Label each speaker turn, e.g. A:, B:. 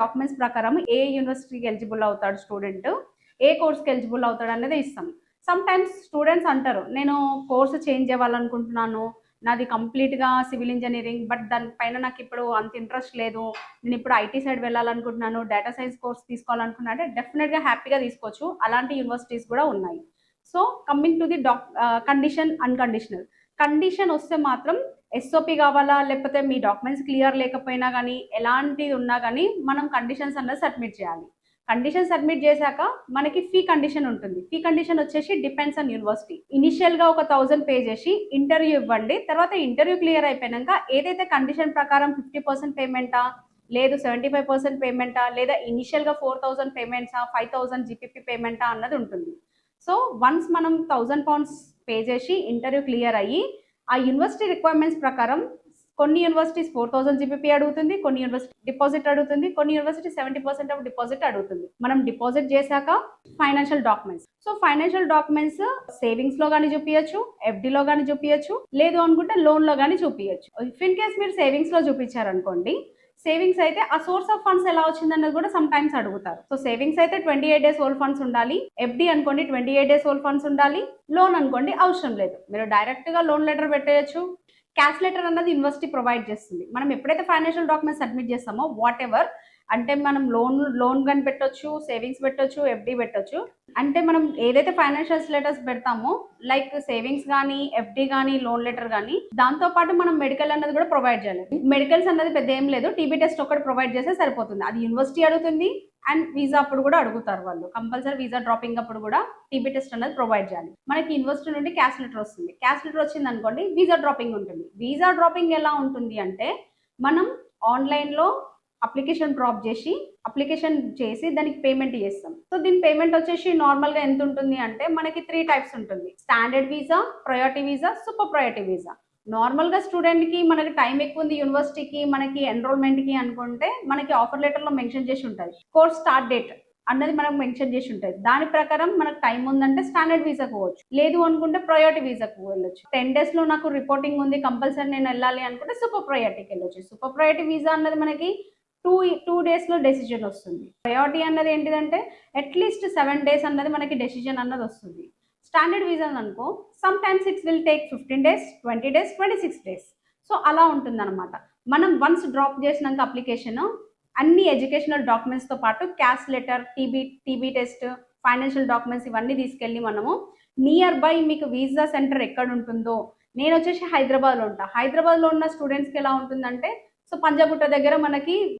A: Documents ప్రకారం ఏ యూనివర్సిటీకి eligible అవుతాడు స్టూడెంట్, ఏ కోర్స్కి ఎలిజిబుల్ అవుతాడు అనేది ఇస్తాం. సమ్ టైమ్స్ స్టూడెంట్స్ అంటారు, నేను కోర్సు చేంజ్ అవ్వాలనుకుంటున్నాను, నాది కంప్లీట్గా సివిల్ ఇంజనీరింగ్, బట్ దానిపైన నాకు ఇప్పుడు అంత ఇంట్రెస్ట్ లేదు, నేను ఇప్పుడు ఐటీ సైడ్ వెళ్ళాలనుకుంటున్నాను, డేటా సైన్స్ కోర్స్ తీసుకోవాలనుకున్నా అంటే డెఫినెట్గా హ్యాపీగా తీసుకోవచ్చు. అలాంటి యూనివర్సిటీస్ కూడా ఉన్నాయి. So coming to the condition, unconditional condition వస్తే మాత్రం ఎస్ఓపి కావాలా, లేకపోతే మీ డాక్యుమెంట్స్ క్లియర్ లేకపోయినా కానీ ఎలాంటిది ఉన్నా కానీ మనం కండిషన్స్ అన్నది సబ్మిట్ చేయాలి. కండిషన్ సబ్మిట్ చేశాక మనకి ఫీ కండిషన్ ఉంటుంది. ఫీ కండిషన్ వచ్చేసి డిపెండ్స్ ఆన్ యూనివర్సిటీ. ఇనిషియల్గా ఒక 1000 పే చేసి ఇంటర్వ్యూ ఇవ్వండి. తర్వాత ఇంటర్వ్యూ క్లియర్ అయిపోయాక ఏదైతే కండిషన్ ప్రకారం 50% పేమెంటా, లేదు 75% పేమెంటా, లేదా ఇనిషియల్గా 4000 పేమెంట్సా, 5000 జీపీపీ పేమెంటా అన్నది ఉంటుంది. సో వన్స్ మనం 1000 pounds పే చేసి ఇంటర్వ్యూ క్లియర్ అయ్యి ఆ యూనివర్సిటీ రిక్వైర్మెంట్స్ ప్రకారం కొన్ని యూనివర్సిటీస్ 4000 జీపీపీ అడుగుతుంది, కొన్ని యూనివర్సిటీ డిపాజిట్ అడుగుతుంది, కొన్ని యూనివర్సిటీ 70% ఆఫ్ డిపాజిట్ అడుగుతుంది. మనం డిపాజిట్ చేశాక financial documents. So financial documents savings లో కానీ చూపించచ్చు, ఎఫ్డీలో కానీ చూపించచ్చు, లేదు అనుకుంటే లోన్ లో కానీ చూపించచ్చు. ఇఫ్ ఇన్ కేస్ మీరు సేవింగ్స్ లో చూపించారనుకోండి, సేవింగ్స్ అయితే ఆ సోర్స్ ఆఫ్ ఫండ్స్ ఎలా వచ్చిందన్నది కూడా సమ్ టైమ్స్ అడుగుతారు. సో సేవింగ్స్ అయితే 28 days ఓల్డ్ ఫండ్స్ ఉండాలి, ఎఫ్డి అనుకోండి 28 days ఓల్డ్ ఫండ్స్ ఉండాలి, లోన్ అనుకోండి అవసరం లేదు, మీరు డైరెక్ట్ గా లోన్ లెటర్ పెట్టేయచ్చు. క్యాష్ లెటర్ అన్నది యూనివర్సిటీ ప్రొవైడ్ చేస్తుంది. మనం ఎప్పుడైతే ఫైనాన్షియల్ డాక్యుమెంట్స్ సబ్మిట్ చేస్తామో వాట్ ఎవర్, అంటే మనం లోన్ కానీ పెట్టొచ్చు, సేవింగ్స్ పెట్టొచ్చు, ఎఫ్డి పెట్టొచ్చు. అంటే మనం ఏదైతే ఫైనాన్షియల్ లెటర్స్ పెడతామో లైక్ సేవింగ్స్ కానీ, ఎఫ్డి కానీ, లోన్ లెటర్ కానీ, దాంతో పాటు మనం మెడికల్ అన్నది కూడా ప్రొవైడ్ చేయాలి. మెడికల్స్ అన్నది పెద్ద ఏం లేదు, టీబీ టెస్ట్ ఒకటి ప్రొవైడ్ చేస్తే సరిపోతుంది. అది యూనివర్సిటీ అడుగుతుంది అండ్ వీసా అప్పుడు కూడా అడుగుతారు వాళ్ళు. కంపల్సరీ వీసా డ్రాపింగ్ అప్పుడు కూడా టీబీ టెస్ట్ అనేది ప్రొవైడ్ చేయాలి. మనకి యూనివర్సిటీ నుండి క్యాష్ లెటర్ వస్తుంది. క్యాష్ లెటర్ వచ్చింది అనుకోండి, వీసా డ్రాపింగ్ ఉంటుంది. వీసా డ్రాపింగ్ ఎలా ఉంటుంది అంటే మనం ఆన్లైన్లో అప్లికేషన్ డ్రాప్ చేసి దానికి పేమెంట్ చేస్తాం. సో దీని పేమెంట్ వచ్చేసి నార్మల్గా ఎంత ఉంటుంది అంటే మనకి 3 types ఉంటుంది. Standard visa, priority visa, super priority visa. నార్మల్గా స్టూడెంట్కి మనకి టైం ఎక్కువ ఉంది యూనివర్సిటీకి, మనకి ఎన్రోల్మెంట్కి అనుకుంటే మనకి ఆఫర్ లెటర్లో మెన్షన్ చేసి ఉంటుంది కోర్స్ స్టార్ట్ డేట్ అన్నది మనకు మెన్షన్ చేసి ఉంటుంది. దాని ప్రకారం మనకు టైం ఉందంటే స్టాండర్డ్ వీసాకు పోవచ్చు, లేదు అనుకుంటే ప్రయారిటీ వీసాకు వెళ్ళొచ్చు. 10 days లో నాకు రిపోర్టింగ్ ఉంది కంపల్సరీ నేను వెళ్ళాలి అనుకుంటే సూపర్ ప్రయారిటీకి వెళ్ళొచ్చు. సూపర్ ప్రయారిటీ వీసా అన్నది మనకి 2 days లో డెసిజన్ వస్తుంది. ప్రయారిటీ అన్నది ఏంటిదంటే అట్లీస్ట్ 7 days అన్నది మనకి డెసిజన్ అన్నది వస్తుంది. స్టాండర్డ్ వీసా అనుకో some times it's will take 15 days, 20 days, 26 days. So అలా ఉంటుంది అనమాట. మనం వన్స్ డ్రాప్ చేసినాక అప్లికేషన్ అన్ని ఎడ్యుకేషనల్ డాక్యుమెంట్స్తో పాటు cash letter, TB test, financial documents ఇవన్నీ తీసుకెళ్ళి మనము నియర్ బై మీకు వీసా సెంటర్ ఎక్కడ ఉంటుందో, నేను వచ్చేసి హైదరాబాద్లో ఉంటా, హైదరాబాద్లో ఉన్న స్టూడెంట్స్కి ఎలా ఉంటుందంటే సో పంజాగుట్ట దగ్గర మనకి